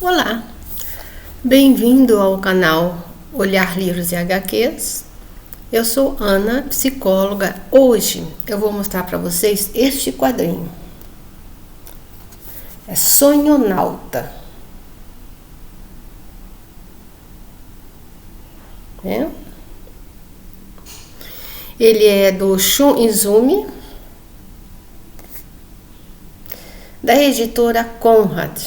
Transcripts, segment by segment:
Olá, bem-vindo ao canal Olhar Livros e HQs. Eu sou Ana, psicóloga. Hoje eu vou mostrar para vocês este quadrinho. É Sonhonauta. Ele é do Shun Izumi, da editora Conrad.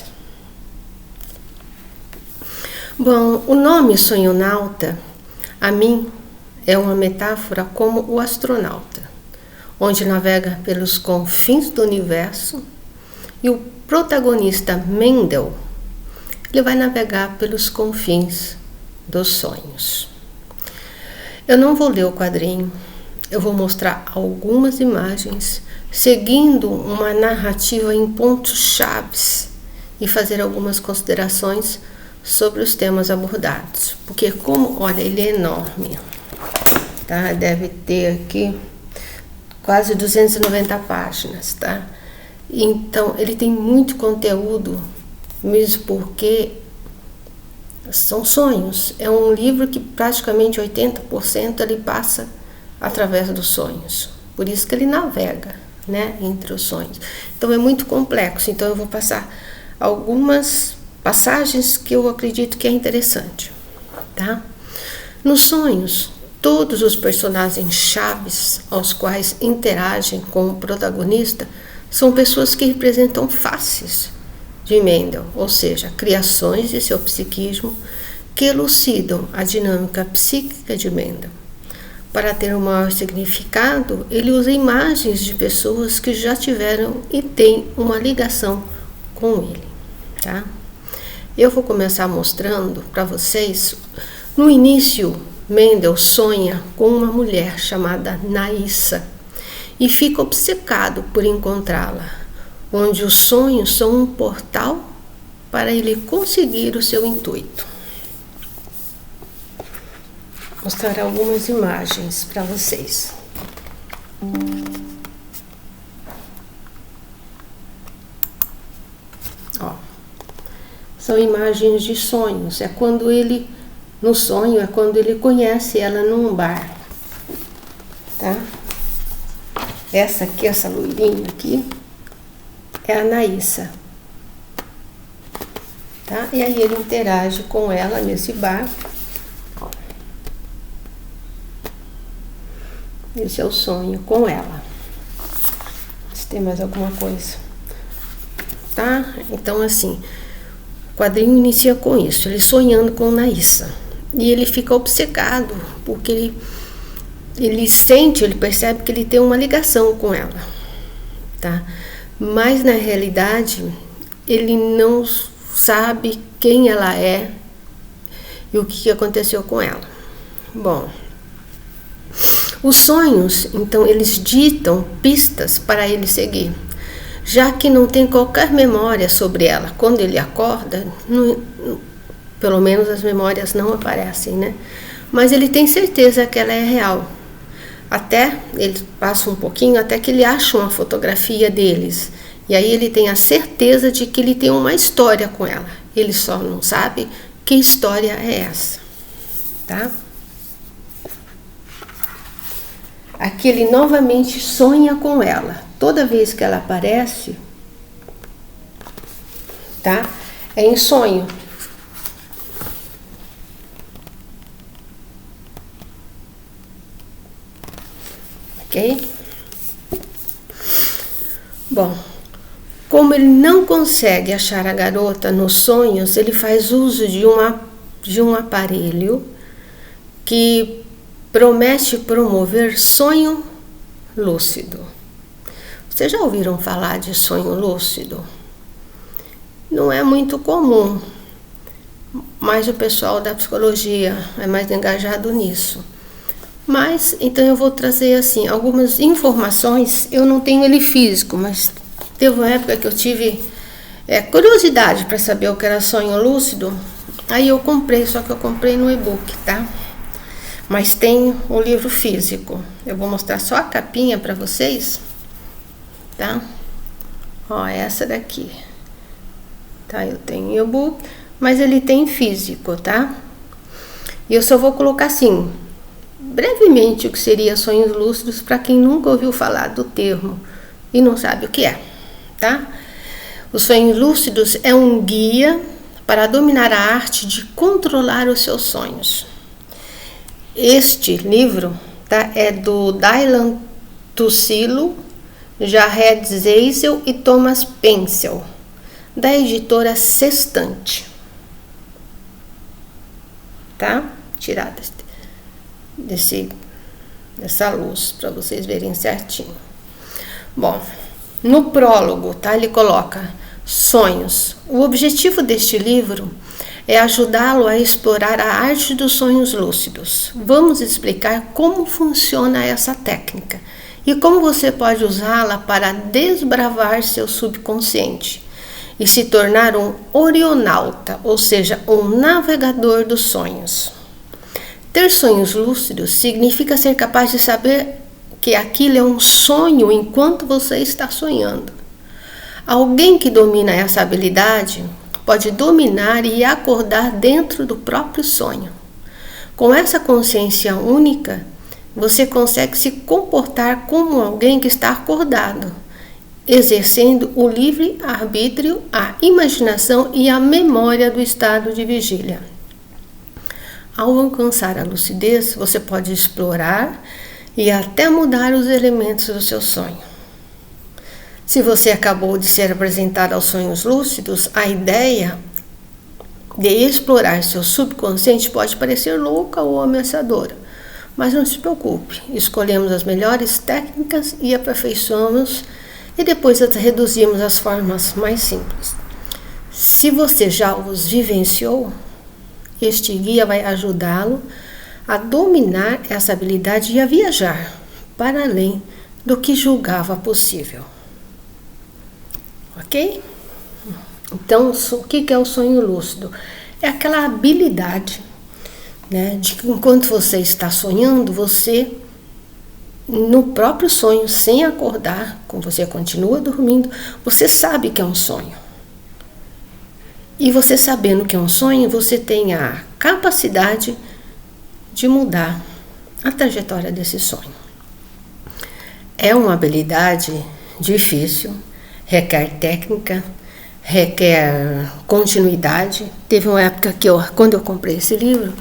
Bom, o nome Sonhonauta, a mim, é uma metáfora como o astronauta, onde navega pelos confins do universo, e o protagonista Mendel, ele vai navegar pelos confins dos sonhos. Eu não vou ler o quadrinho, eu vou mostrar algumas imagens, seguindo uma narrativa em pontos chaves e fazer algumas considerações sobre os temas abordados, porque olha, ele é enorme, tá? Deve ter aqui quase 290 páginas, tá? Então, ele tem muito conteúdo, mesmo porque são sonhos. É um livro que praticamente 80% ele passa através dos sonhos, por isso que ele navega, né, entre os sonhos. Então, é muito complexo, então eu vou passar algumas passagens que eu acredito que é interessante, tá? Nos sonhos, todos os personagens chaves aos quais interagem com o protagonista são pessoas que representam faces de Mendel, ou seja, criações de seu psiquismo que elucidam a dinâmica psíquica de Mendel. Para ter um maior significado, ele usa imagens de pessoas que já tiveram e têm uma ligação com ele, tá? Eu vou começar mostrando para vocês. No início, Mendel sonha com uma mulher chamada Naissa e fica obcecado por encontrá-la, onde os sonhos são um portal para ele conseguir o seu intuito. Vou mostrar algumas imagens para vocês. São imagens de sonhos. É quando ele, no sonho, é quando ele conhece ela num bar, tá? Essa aqui, essa loirinha aqui, é a Naissa, tá? E aí ele interage com ela nesse bar. Esse é o sonho com ela. Se tem mais alguma coisa, tá? Então, assim, o quadrinho inicia com isso, ele sonhando com Naissa. E ele fica obcecado, porque ele percebe que ele tem uma ligação com ela, tá? Mas na realidade, ele não sabe quem ela é e o que aconteceu com ela. Bom, os sonhos, então, eles ditam pistas para ele seguir, já que não tem qualquer memória sobre ela. Quando ele acorda, pelo menos as memórias não aparecem, né? Mas ele tem certeza que ela é real. Até, ele passa um pouquinho, até que ele acha uma fotografia deles. E aí ele tem a certeza de que ele tem uma história com ela. Ele só não sabe que história é essa, tá? Aqui ele novamente sonha com ela. Toda vez que ela aparece, tá? É em sonho. Ok? Bom, como ele não consegue achar a garota nos sonhos, ele faz uso de um aparelho que promete promover sonho lúcido. Vocês já ouviram falar de sonho lúcido? Não é muito comum, mas o pessoal da psicologia é mais engajado nisso. Mas, então eu vou trazer assim, algumas informações. Eu não tenho ele físico, mas teve uma época que eu tive curiosidade para saber o que era sonho lúcido. Aí eu comprei, só que eu comprei no e-book, tá? Mas tem o livro físico. Eu vou mostrar só a capinha para vocês, tá? Ó, essa daqui. Tá, eu tenho e-book. mas ele tem físico, tá? E eu só vou colocar assim, brevemente, o que seria sonhos lúcidos para quem nunca ouviu falar do termo e não sabe o que é, tá? Os sonhos lúcidos é um guia para dominar a arte de controlar os seus sonhos. Este livro, tá, é do Dylan Tuccilo, Jared Zeisel e Thomas Pencil, da editora Sextante. Tá? Tirada dessa luz para vocês verem certinho. Bom, no prólogo, tá? Ele coloca sonhos. O objetivo deste livro é ajudá-lo a explorar a arte dos sonhos lúcidos. Vamos explicar como funciona essa técnica e como você pode usá-la para desbravar seu subconsciente e se tornar um orionauta, ou seja, um navegador dos sonhos. Ter sonhos lúcidos significa ser capaz de saber que aquilo é um sonho enquanto você está sonhando. Alguém que domina essa habilidade pode dominar e acordar dentro do próprio sonho. Com essa consciência única, você consegue se comportar como alguém que está acordado, exercendo o livre-arbítrio, a imaginação e a memória do estado de vigília. Ao alcançar a lucidez, você pode explorar e até mudar os elementos do seu sonho. Se você acabou de ser apresentado aos sonhos lúcidos, a ideia de explorar seu subconsciente pode parecer louca ou ameaçadora, mas não se preocupe, escolhemos as melhores técnicas e aperfeiçoamos e depois reduzimos as formas mais simples. Se você já os vivenciou, este guia vai ajudá-lo a dominar essa habilidade e a viajar para além do que julgava possível. Ok? Então, o que é o sonho lúcido? É aquela habilidade, né, de que enquanto você está sonhando, você, no próprio sonho, sem acordar, como você continua dormindo, você sabe que é um sonho. E você sabendo que é um sonho, você tem a capacidade de mudar a trajetória desse sonho. É uma habilidade difícil, requer técnica, requer continuidade. Teve uma época que quando eu comprei esse livro,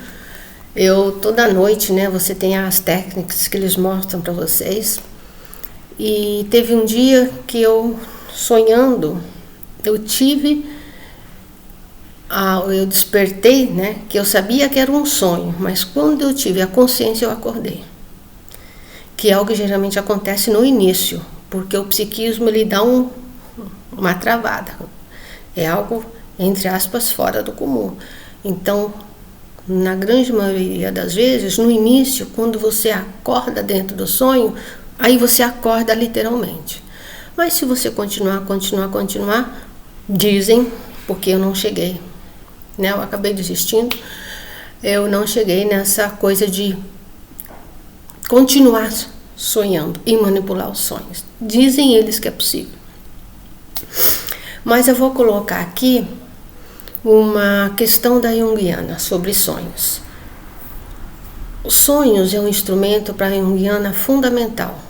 toda noite, né, você tem as técnicas que eles mostram para vocês. E teve um dia que eu, sonhando, eu despertei, né, que eu sabia que era um sonho, mas quando eu tive a consciência eu acordei. Que é algo que geralmente acontece no início, porque o psiquismo ele dá uma travada. É algo, entre aspas, fora do comum. Então, na grande maioria das vezes, no início, quando você acorda dentro do sonho, aí você acorda literalmente. Mas se você continuar, dizem, porque eu não cheguei, né? Eu acabei desistindo, eu não cheguei nessa coisa de continuar sonhando e manipular os sonhos. Dizem eles que é possível. Mas eu vou colocar aqui uma questão da Jungiana sobre sonhos. Os sonhos é um instrumento para a Jungiana fundamental.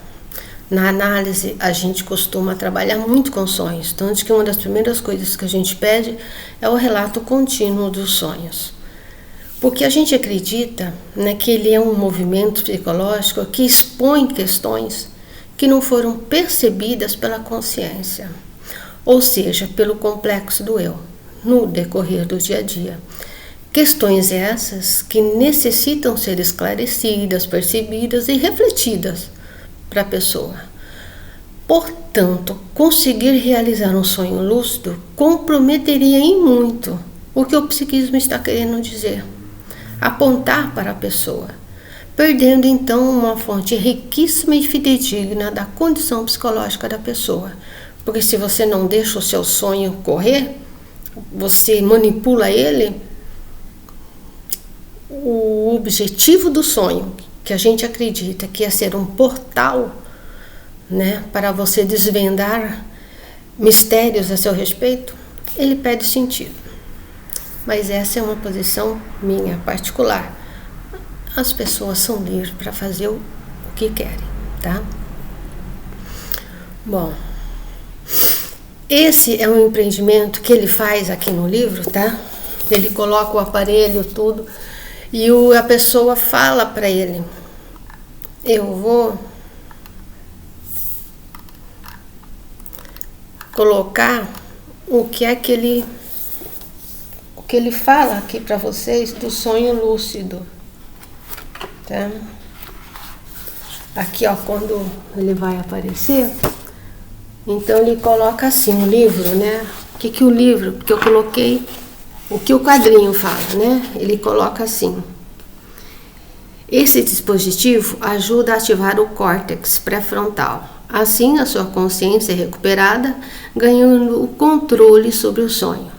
Na análise, a gente costuma trabalhar muito com sonhos, tanto que uma das primeiras coisas que a gente pede é o relato contínuo dos sonhos. Porque a gente acredita, né, que ele é um movimento psicológico que expõe questões que não foram percebidas pela consciência, ou seja, pelo complexo do eu, no decorrer do dia a dia. Questões essas que necessitam ser esclarecidas, percebidas e refletidas para a pessoa. Portanto, conseguir realizar um sonho lúcido comprometeria em muito o que o psiquismo está querendo dizer, apontar para a pessoa, perdendo então uma fonte riquíssima e fidedigna da condição psicológica da pessoa. Porque se você não deixa o seu sonho correr, você manipula ele, o objetivo do sonho, que a gente acredita que é ser um portal, né, para você desvendar mistérios a seu respeito, ele perde sentido. Mas essa é uma posição minha particular. As pessoas são livres para fazer o que querem, tá? Bom, esse é um empreendimento que ele faz aqui no livro, tá? Ele coloca o aparelho, tudo, e a pessoa fala para ele: eu vou colocar o que ele fala aqui para vocês do sonho lúcido, tá? Aqui, ó, quando ele vai aparecer, então ele coloca assim o livro, né? O que o livro, porque eu coloquei o que o quadrinho fala, né? Ele coloca assim: esse dispositivo ajuda a ativar o córtex pré-frontal. Assim, a sua consciência é recuperada, ganhando o controle sobre o sonho.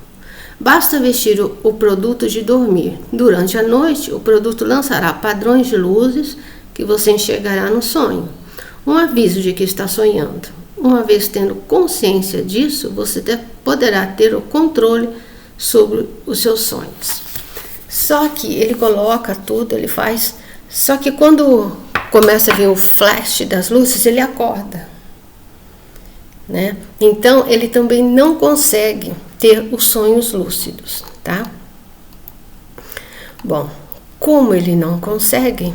Basta vestir o produto de dormir. Durante a noite, o produto lançará padrões de luzes que você enxergará no sonho. Um aviso de que está sonhando. Uma vez tendo consciência disso, você poderá ter o controle sobre os seus sonhos. Só que ele coloca tudo, ele faz... Só que quando começa a vir o flash das luzes, ele acorda, né? Então, ele também não consegue ter os sonhos lúcidos, tá? Bom, como ele não consegue,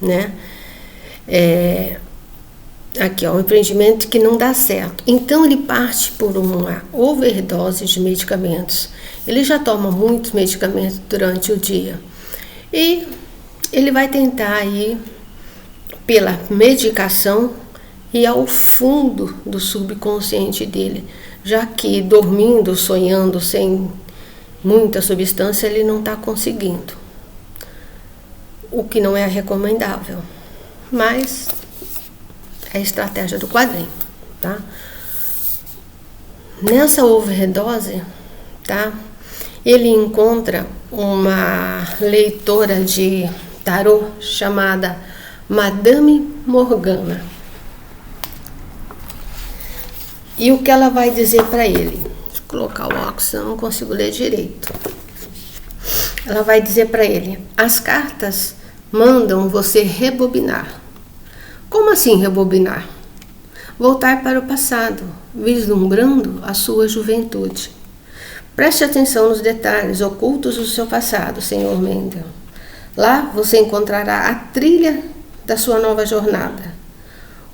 né? Aqui, ó, um empreendimento que não dá certo. Então, ele parte por uma overdose de medicamentos. Ele já toma muitos medicamentos durante o dia. E ele vai tentar ir pela medicação e ao fundo do subconsciente dele, já que dormindo, sonhando sem muita substância, ele não está conseguindo, o que não é recomendável, mas é a estratégia do quadrinho, tá? Nessa overdose, tá? Ele encontra uma leitora de tarô chamada Madame Morgana. E o que ela vai dizer para ele? Deixa eu colocar o óculos, eu não consigo ler direito. Ela vai dizer para ele: as cartas mandam você rebobinar. Como assim rebobinar? Voltar para o passado, vislumbrando a sua juventude. Preste atenção nos detalhes ocultos do seu passado, Sr. Mendel. Lá você encontrará a trilha da sua nova jornada,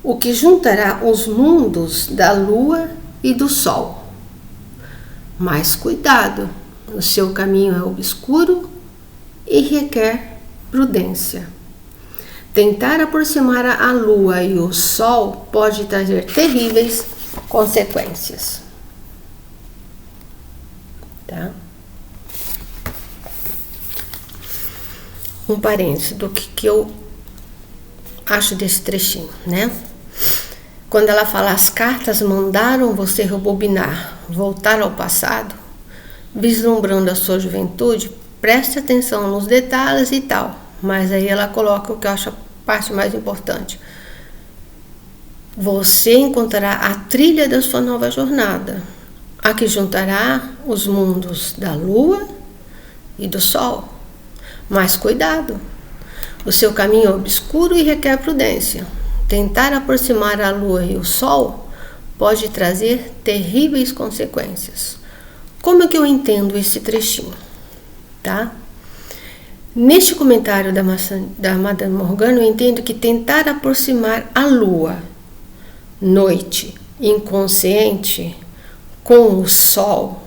o que juntará os mundos da lua e do sol. Mas cuidado, o seu caminho é obscuro e requer prudência. Tentar aproximar a lua e o sol pode trazer terríveis consequências. Tá? Um parênteses do que eu acho desse trechinho, né? Quando ela fala: as cartas mandaram você rebobinar, voltar ao passado, vislumbrando a sua juventude, preste atenção nos detalhes e tal. Mas aí ela coloca o que eu acho a parte mais importante: você encontrará a trilha da sua nova jornada, a que juntará os mundos da lua e do sol. Mas cuidado, o seu caminho é obscuro e requer prudência. Tentar aproximar a lua e o sol pode trazer terríveis consequências. Como é que eu entendo esse trechinho? Tá? Neste comentário da Madame Morgana, eu entendo que tentar aproximar a lua, noite, inconsciente, com o sol,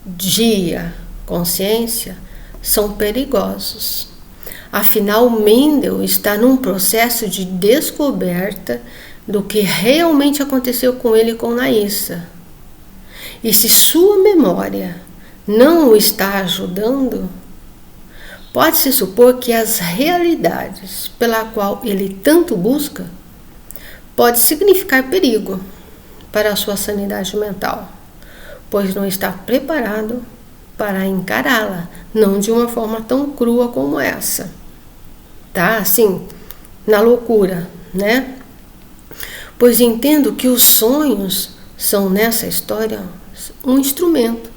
dia, consciência, são perigosos. Afinal, Mendel está num processo de descoberta do que realmente aconteceu com ele e com Naissa. E se sua memória não o está ajudando, pode-se supor que as realidades pela qual ele tanto busca pode significar perigo para a sua sanidade mental, pois não está preparado para encará-la, não de uma forma tão crua como essa, tá? Assim, na loucura, né? Pois entendo que os sonhos são, nessa história, um instrumento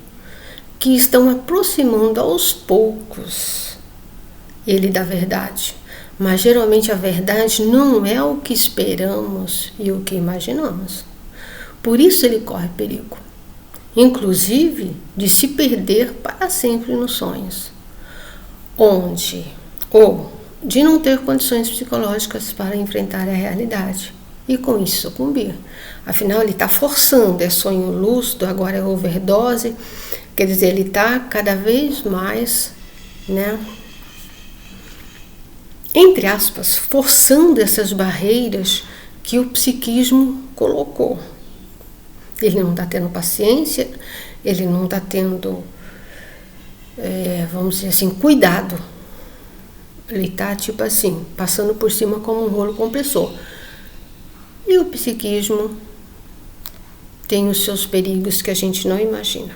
que estão aproximando aos poucos ele da verdade. Mas geralmente a verdade não é o que esperamos e o que imaginamos. Por isso ele corre perigo, inclusive de se perder para sempre nos sonhos, ou de não ter condições psicológicas para enfrentar a realidade e com isso sucumbir. Afinal, ele está forçando, é sonho lúcido, agora é overdose, quer dizer, ele está cada vez mais, entre aspas, forçando essas barreiras que o psiquismo colocou. Ele não está tendo paciência, ele não está tendo, vamos dizer assim, cuidado. Ele está, tipo assim, passando por cima como um rolo compressor. E o psiquismo tem os seus perigos que a gente não imagina.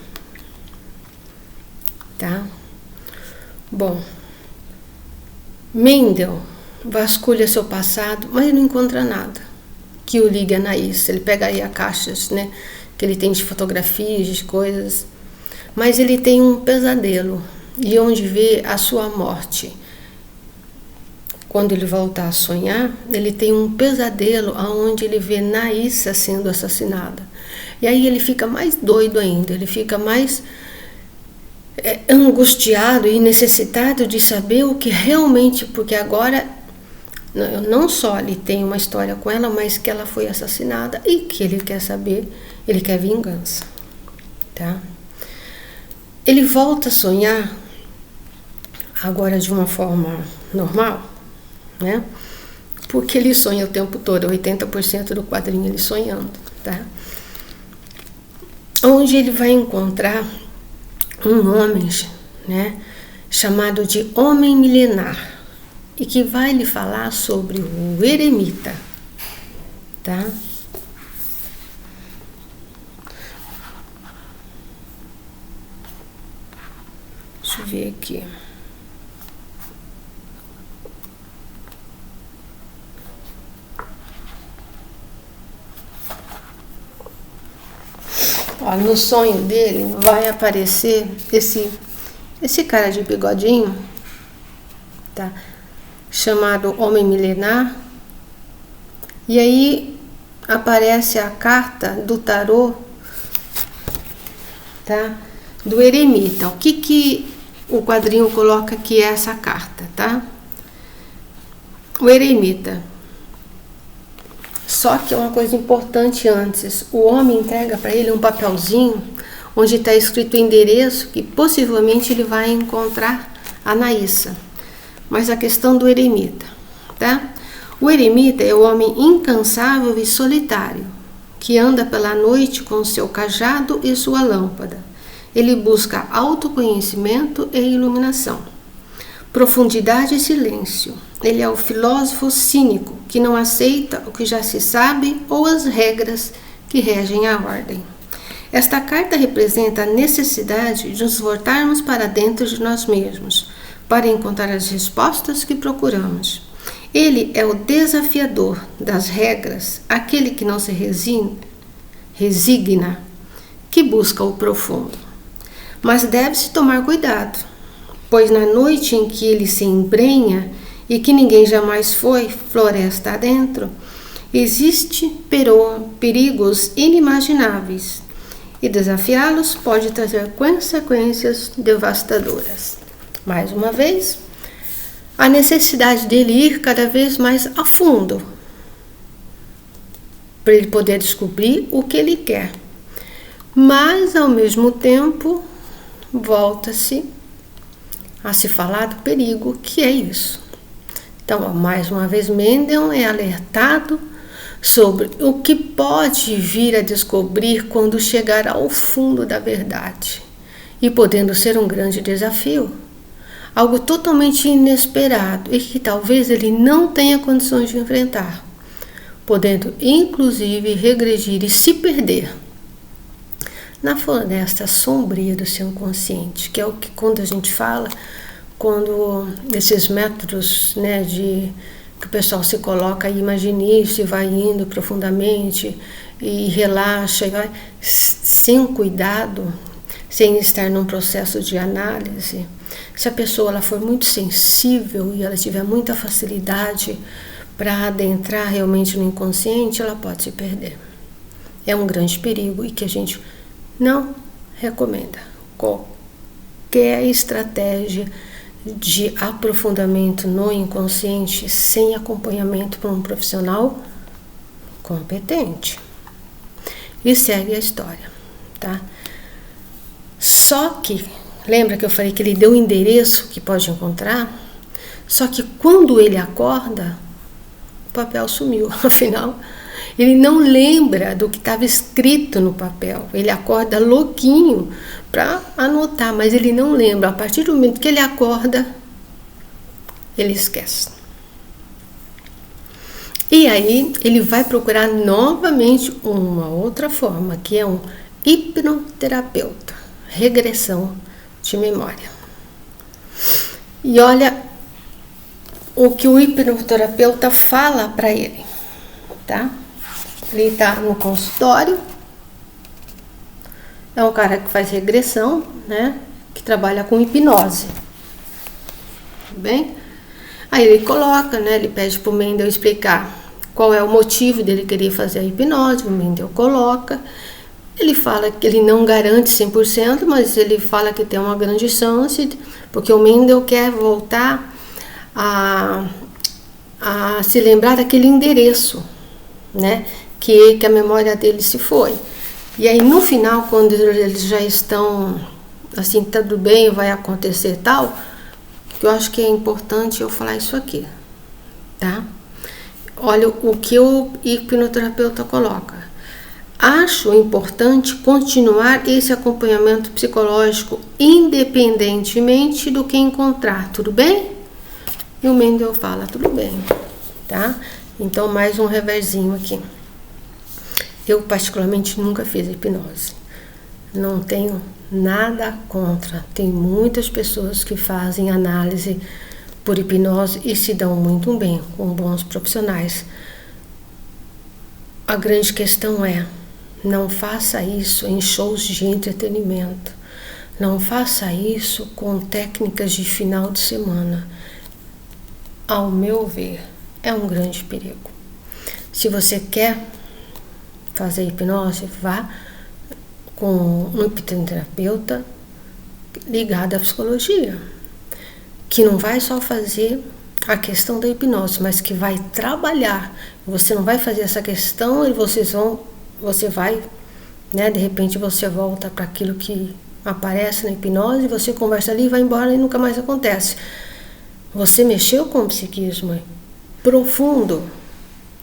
Tá? Bom, Mendel vasculha seu passado, mas não encontra nada que o ligue a Anaís. Ele pega aí a caixas, que ele tem de fotografias, de coisas, mas ele tem um pesadelo, e onde vê a sua morte. Quando ele volta a sonhar, ele tem um pesadelo onde ele vê Naíssa sendo assassinada. E aí ele fica mais doido ainda, ele fica mais angustiado e necessitado de saber o que realmente, porque agora não só ele tem uma história com ela, mas que ela foi assassinada e que ele quer saber, ele quer vingança, tá? Ele volta a sonhar agora de uma forma normal, porque ele sonha o tempo todo, 80% do quadrinho ele sonhando, tá? Onde ele vai encontrar um homem, chamado de Homem Milenar, e que vai lhe falar sobre o eremita, tá? Deixa eu ver aqui. Ó, no sonho dele vai aparecer esse cara de bigodinho, tá? Chamado Homem Milenar. E aí aparece a carta do tarô, tá? Do eremita. O que o quadrinho coloca que é essa carta, tá? O eremita. Só que é uma coisa importante antes. O homem entrega para ele um papelzinho onde está escrito o endereço que possivelmente ele vai encontrar a Anaíssa. Mas a questão do eremita, tá? O eremita é o homem incansável e solitário, que anda pela noite com seu cajado e sua lâmpada. Ele busca autoconhecimento e iluminação, profundidade e silêncio. Ele é o filósofo cínico, que não aceita o que já se sabe ou as regras que regem a ordem. Esta carta representa a necessidade de nos voltarmos para dentro de nós mesmos, para encontrar as respostas que procuramos. Ele é o desafiador das regras, aquele que não se resigna, que busca o profundo. Mas deve-se tomar cuidado, pois na noite em que ele se embrenha e que ninguém jamais foi floresta adentro, existem perigos inimagináveis, e desafiá-los pode trazer consequências devastadoras. Mais uma vez, a necessidade dele ir cada vez mais a fundo, para ele poder descobrir o que ele quer. Mas, ao mesmo tempo, volta-se a se falar do perigo que é isso. Então, mais uma vez, Mendel é alertado sobre o que pode vir a descobrir quando chegar ao fundo da verdade, e podendo ser um grande desafio, algo totalmente inesperado e que talvez ele não tenha condições de enfrentar, podendo inclusive regredir e se perder na floresta sombria do seu inconsciente, que é o que quando a gente fala, quando esses métodos, que o pessoal se coloca e imagina isso e vai indo profundamente e relaxa e vai sem cuidado, sem estar num processo de análise, se a pessoa ela for muito sensível e ela tiver muita facilidade para adentrar realmente no inconsciente, ela pode se perder. É um grande perigo e que a gente não recomenda. Qualquer estratégia de aprofundamento no inconsciente sem acompanhamento por um profissional competente. E segue a história, tá? Só que, lembra que eu falei que ele deu o endereço que pode encontrar? Só que quando ele acorda, o papel sumiu. Afinal, ele não lembra do que estava escrito no papel. Ele acorda louquinho para anotar, mas ele não lembra. A partir do momento que ele acorda, ele esquece. E aí ele vai procurar novamente uma outra forma, que é um hipnoterapeuta, regressão de memória. E olha o que o hipnoterapeuta fala para ele, tá? Ele está no consultório, é um cara que faz regressão, né? Que trabalha com hipnose, tudo bem? Aí ele coloca, né? Ele pede para o Mendel explicar qual é o motivo dele querer fazer a hipnose. O Mendel coloca, ele fala que ele não garante 100%, mas ele fala que tem uma grande chance, porque o Mendel quer voltar a se lembrar daquele endereço, né? Que a memória dele se foi. E aí no final, quando eles já estão assim, tudo bem, vai acontecer tal, eu acho que é importante eu falar isso aqui, tá? Olha o que o hipnoterapeuta coloca. Acho importante continuar esse acompanhamento psicológico independentemente do que encontrar, tudo bem? E o Mendel fala, tudo bem, tá? Então mais um reversinho aqui. Eu particularmente nunca fiz hipnose. Não tenho nada contra. Tem muitas pessoas que fazem análise por hipnose e se dão muito bem com bons profissionais. A grande questão é, não faça isso em shows de entretenimento. Não faça isso com técnicas de final de semana. Ao meu ver, é um grande perigo. Se você quer fazer hipnose, vá com um hipnoterapeuta ligado à psicologia, que não vai só fazer a questão da hipnose, mas que vai trabalhar. Você não vai fazer essa questão e você vai, né, de repente você volta para aquilo que aparece na hipnose, você conversa ali, vai embora e nunca mais acontece. Você mexeu com o psiquismo profundo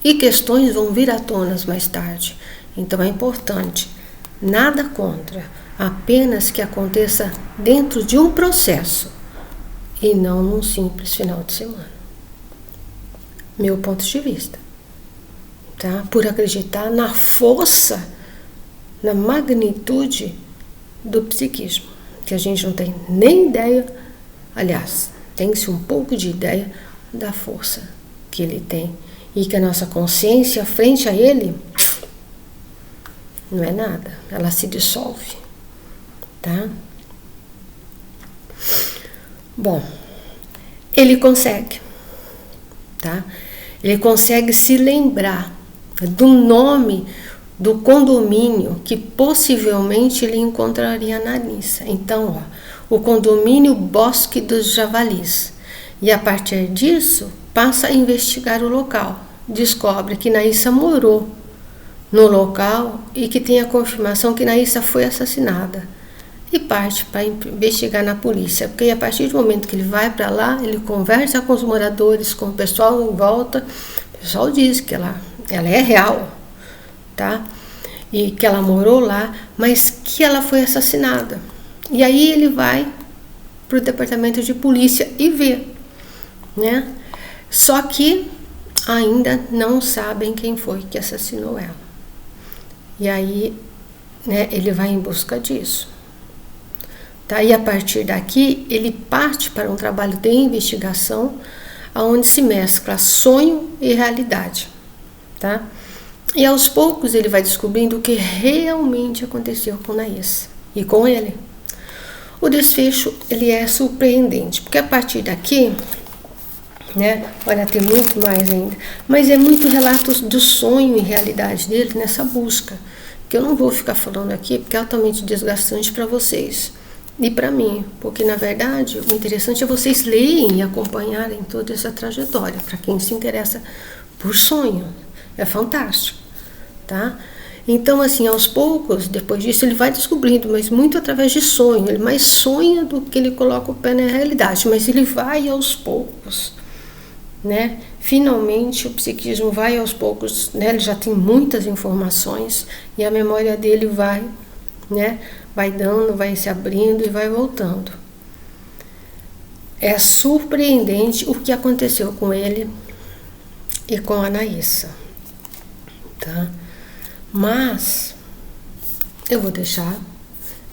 e questões vão vir à tona mais tarde. Então é importante, nada contra, apenas que aconteça dentro de um processo e não num simples final de semana. Meu ponto de vista, tá? Por acreditar na força, na magnitude do psiquismo, que a gente não tem nem ideia, aliás, tem-se um pouco de ideia da força que ele tem e que a nossa consciência frente a ele não é nada, ela se dissolve, tá? Bom, ele consegue, tá? Ele consegue se lembrar do nome do condomínio que possivelmente ele encontraria na Anissa. Então, ó, o condomínio Bosque dos Javalis. E a partir disso, passa a investigar o local. Descobre que Naissa morou no local e que tem a confirmação que Naissa foi assassinada. E parte para investigar na polícia. Porque a partir do momento que ele vai para lá, ele conversa com os moradores, com o pessoal em volta. O pessoal diz que ela é real, tá? E que ela morou lá, mas que ela foi assassinada. E aí ele vai para o departamento de polícia e vê, né? Só que ainda não sabem quem foi que assassinou ela. E aí, né, ele vai em busca disso. Tá? E a partir daqui, ele parte para um trabalho de investigação onde se mescla sonho e realidade. Tá? E aos poucos ele vai descobrindo o que realmente aconteceu com Naissa e com ele. O desfecho, ele é surpreendente, porque a partir daqui, né, olha, tem muito mais ainda, mas é muito relatos do sonho e realidade dele nessa busca, que eu não vou ficar falando aqui, porque é altamente desgastante para vocês e para mim, porque na verdade o interessante é vocês lerem e acompanharem toda essa trajetória, para quem se interessa por sonho, é fantástico, tá? Então, assim, aos poucos, depois disso, ele vai descobrindo, mas muito através de sonho. Ele mais sonha do que ele coloca o pé na realidade, mas ele vai aos poucos, né? Finalmente, o psiquismo vai aos poucos, né? Ele já tem muitas informações e a memória dele vai, né? Vai dando, vai se abrindo e vai voltando. É surpreendente o que aconteceu com ele e com a Anaísa, tá? Mas eu vou deixar,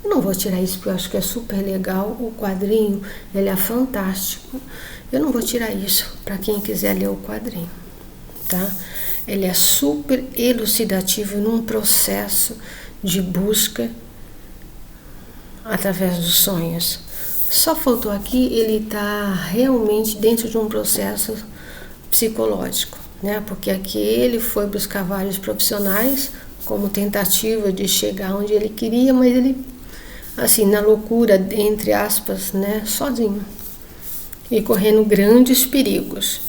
eu não vou tirar isso porque eu acho que é super legal, o quadrinho, ele é fantástico, eu não vou tirar isso para quem quiser ler o quadrinho, tá? Ele é super elucidativo num processo de busca através dos sonhos. Só faltou aqui ele tá realmente dentro de um processo psicológico, né? Porque aqui ele foi buscar vários profissionais como tentativa de chegar onde ele queria, mas ele, assim, na loucura, entre aspas, né, sozinho e correndo grandes perigos.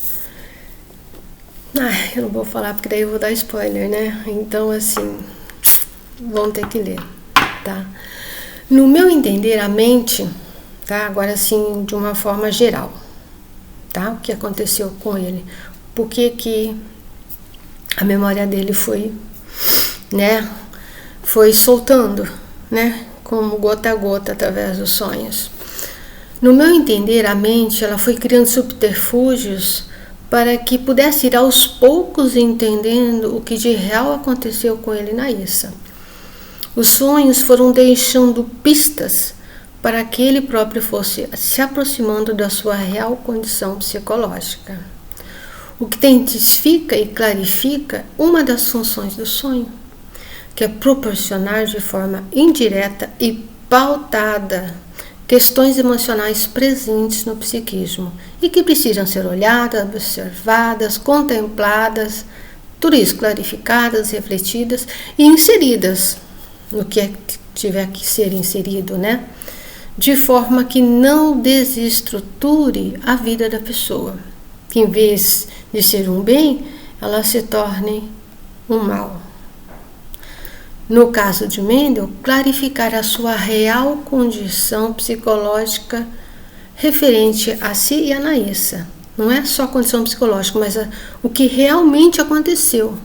Eu não vou falar porque daí eu vou dar spoiler, né? Então, assim, vão ter que ler, tá? No meu entender, a mente, tá? Agora, assim, de uma forma geral, tá? O que aconteceu com ele? Por que a memória dele foi, né, foi soltando, né, como gota a gota através dos sonhos. No meu entender, a mente, ela foi criando subterfúgios para que pudesse ir aos poucos entendendo o que de real aconteceu com ele na Issa. Os sonhos foram deixando pistas para que ele próprio fosse se aproximando da sua real condição psicológica. O que intensifica e clarifica uma das funções do sonho, que é proporcionar de forma indireta e pautada questões emocionais presentes no psiquismo e que precisam ser olhadas, observadas, contempladas, tudo isso clarificadas, refletidas e inseridas no que tiver que ser inserido, né? De forma que não desestruture a vida da pessoa, que em vez de ser um bem, ela se torne um mal. No caso de Mendel, clarificar a sua real condição psicológica referente a si e a Anaísa. Não é só a condição psicológica, mas o que realmente aconteceu.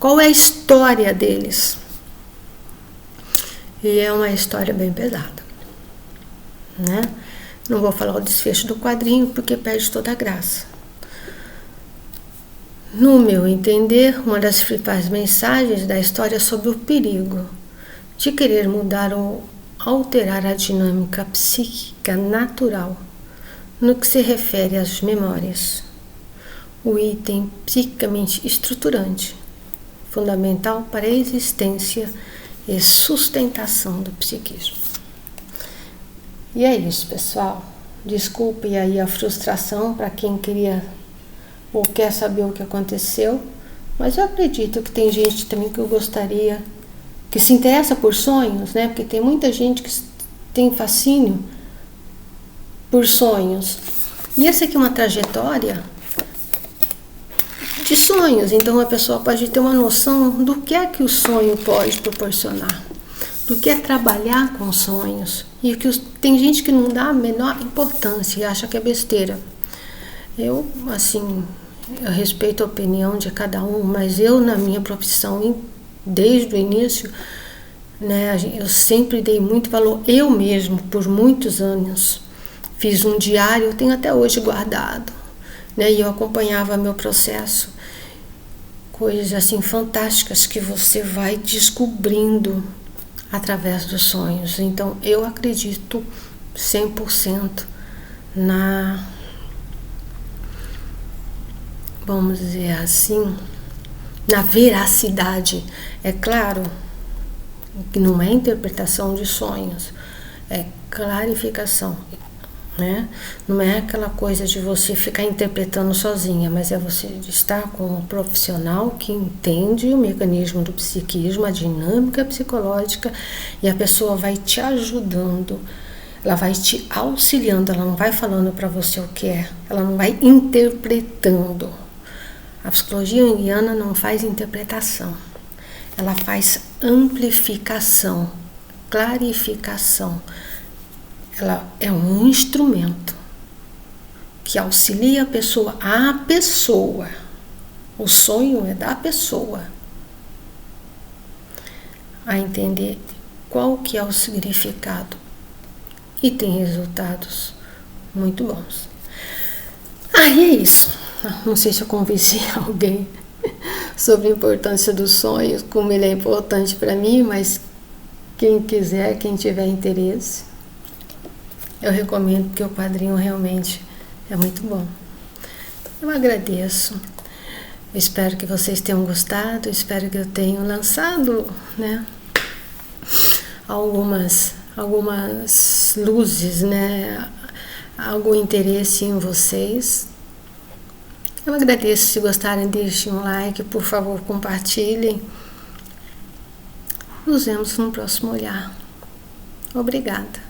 Qual é a história deles? E é uma história bem pesada, né? Não vou falar o desfecho do quadrinho porque perde toda a graça. No meu entender, uma das principais mensagens da história é sobre o perigo de querer mudar ou alterar a dinâmica psíquica natural no que se refere às memórias, o item psiquicamente estruturante, fundamental para a existência e sustentação do psiquismo. E é isso, pessoal. Desculpe aí a frustração para quem queria ou quer saber o que aconteceu, mas eu acredito que tem gente também que eu gostaria, que se interessa por sonhos, né? Porque tem muita gente que tem fascínio por sonhos. E essa aqui é uma trajetória de sonhos, então a pessoa pode ter uma noção do que é que o sonho pode proporcionar, do que é trabalhar com sonhos. E que tem gente que não dá a menor importância e acha que é besteira. Eu, assim, eu respeito a opinião de cada um, mas eu, na minha profissão, desde o início, né, eu sempre dei muito valor, eu mesmo, por muitos anos, fiz um diário, eu tenho até hoje guardado, né, e eu acompanhava meu processo, coisas assim fantásticas que você vai descobrindo através dos sonhos. Então, eu acredito 100% vamos dizer assim, na veracidade. É claro que não é interpretação de sonhos, é clarificação, né? Não é aquela coisa de você ficar interpretando sozinha, mas é você estar com um profissional que entende o mecanismo do psiquismo, a dinâmica psicológica, e a pessoa vai te ajudando, ela vai te auxiliando, ela não vai falando para você o que é, ela não vai interpretando. A psicologia junguiana não faz interpretação, ela faz amplificação, clarificação. Ela é um instrumento que auxilia a pessoa. O sonho é da pessoa a entender qual que é o significado, e tem resultados muito bons. E é isso. Não sei se eu convenci alguém sobre a importância dos sonhos, como ele é importante para mim, mas quem quiser, quem tiver interesse, eu recomendo, porque o quadrinho realmente é muito bom. Eu agradeço. Eu espero que vocês tenham gostado. Espero que eu tenha lançado, né, algumas luzes, né, algum interesse em vocês. Eu agradeço. Se gostarem, deixem um like, por favor, compartilhem. Nos vemos no próximo olhar. Obrigada.